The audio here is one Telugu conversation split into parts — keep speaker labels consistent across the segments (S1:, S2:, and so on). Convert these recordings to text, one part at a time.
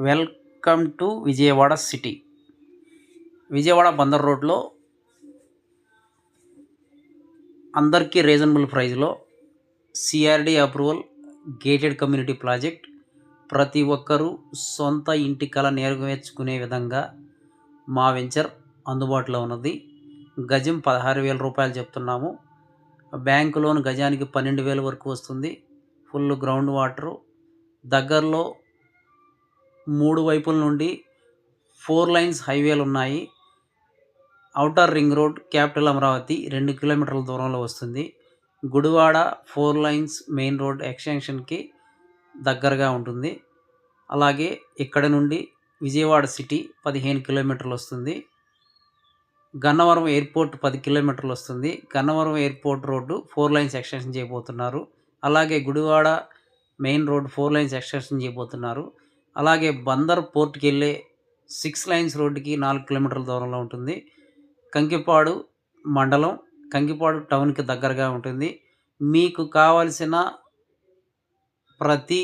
S1: Welcome to Vijayawada city. Vijayawada Bandar రోడ్లో అందరికీ రీజనబుల్ ప్రైస్లో CRD approval gated community project. ప్రతి ఒక్కరూ సొంత ఇంటి కల నెరవేర్చుకునే విధంగా మా వెంచర్ అందుబాటులో ఉన్నది. గజం 16,000 రూపాయలు చెప్తున్నాము. బ్యాంకు లోన్ గజానికి 12,000 వరకు వస్తుంది. Full ground water. దగ్గరలో 3 వైపుల నుండి 4 లైన్స్ హైవేలు ఉన్నాయి. Outer ring road capital Amaravati 2 కిలోమీటర్ల దూరంలో వస్తుంది. గుడివాడ 4 లైన్స్ మెయిన్ రోడ్ ఎక్స్టెన్షన్కి దగ్గరగా ఉంటుంది. అలాగే ఇక్కడ నుండి విజయవాడ సిటీ 15 కిలోమీటర్లు వస్తుంది. గన్నవరం ఎయిర్పోర్ట్ 10 కిలోమీటర్లు వస్తుంది. Gannavaram airport road 4 lines extension చేయబోతున్నారు. అలాగే Gudivada main road 4 lines extension చేయబోతున్నారు. అలాగే బందర్ పోర్ట్కి వెళ్ళే 6 లైన్స్ రోడ్డుకి 4 కిలోమీటర్ల దూరంలో ఉంటుంది. కంకిపాడు మండలం, కంకిపాడు టౌన్కి దగ్గరగా ఉంటుంది. మీకు కావలసిన ప్రతి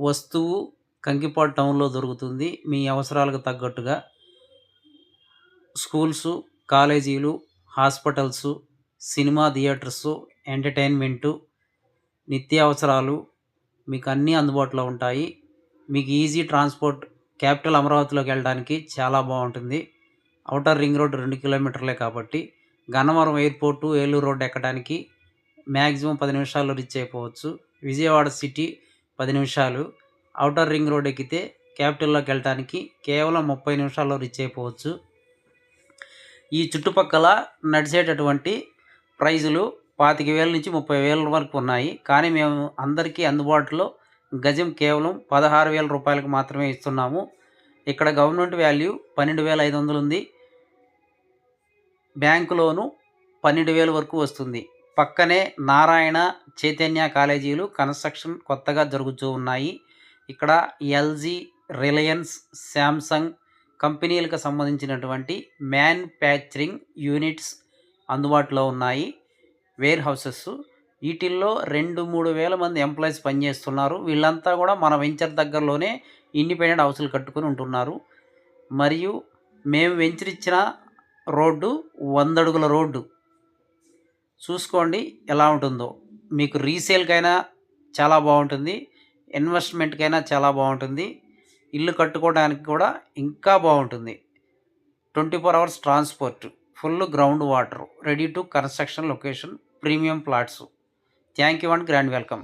S1: వస్తువు కంకిపాడు టౌన్లో దొరుకుతుంది. మీ అవసరాలకు తగ్గట్టుగా స్కూల్సు, కాలేజీలు, హాస్పిటల్సు, సినిమా థియేటర్సు, ఎంటర్టైన్మెంటు, నిత్యావసరాలు మీకు అన్నీ అందుబాటులో ఉంటాయి. మీకు ఈజీ ట్రాన్స్పోర్ట్ క్యాపిటల్ అమరావతిలోకి వెళ్ళడానికి చాలా బాగుంటుంది. ఔటర్ రింగ్ రోడ్ 2 కిలోమీటర్లే కాబట్టి గన్నవరం ఎయిర్పోర్టు, ఏలూరు రోడ్ ఎక్కడానికి మ్యాక్సిమం 10 నిమిషాల్లో రీచ్ అయిపోవచ్చు. విజయవాడ సిటీ 10 నిమిషాలు. ఔటర్ రింగ్ రోడ్ ఎక్కితే క్యాపిటల్లోకి వెళ్ళడానికి కేవలం 30 నిమిషాల్లో రీచ్ అయిపోవచ్చు. ఈ చుట్టుపక్కల నడిచేటటువంటి ప్రైజులు 25,000 నుంచి 30,000 వరకు ఉన్నాయి. కానీ మేము అందరికీ అందుబాటులో గజం కేవలం 16,000 రూపాయలకు మాత్రమే ఇస్తున్నాము. ఇక్కడ గవర్నమెంట్ వాల్యూ 12,500 ఉంది. బ్యాంకు లోను 12,000 వరకు వస్తుంది. పక్కనే నారాయణ, చైతన్య కాలేజీలు కన్స్ట్రక్షన్ కొత్తగా జరుగుతూ ఉన్నాయి. ఇక్కడ ఎల్జీ, రిలయన్స్, శాంసంగ్ కంపెనీలకు సంబంధించినటువంటి మ్యానుఫ్యాక్చరింగ్ యూనిట్స్ అందుబాటులో ఉన్నాయి. వేర్ హౌసెస్ వీటిల్లో 2-3 వేల మంది ఎంప్లాయీస్ పనిచేస్తున్నారు. వీళ్ళంతా కూడా మన వెంచర్ దగ్గరలోనే ఇండిపెండెంట్ హౌసులు కట్టుకుని ఉంటున్నారు. మరియు మేము వెంచర్ ఇచ్చిన రోడ్డు 100 అడుగుల రోడ్డు. చూసుకోండి ఎలా ఉంటుందో. మీకు రీసేల్కైనా చాలా బాగుంటుంది, ఇన్వెస్ట్మెంట్కైనా చాలా బాగుంటుంది, ఇల్లు కట్టుకోవడానికి కూడా ఇంకా బాగుంటుంది. 24 hours transport, full ground water, ready to construction location, premium plots. Thank you and grand welcome.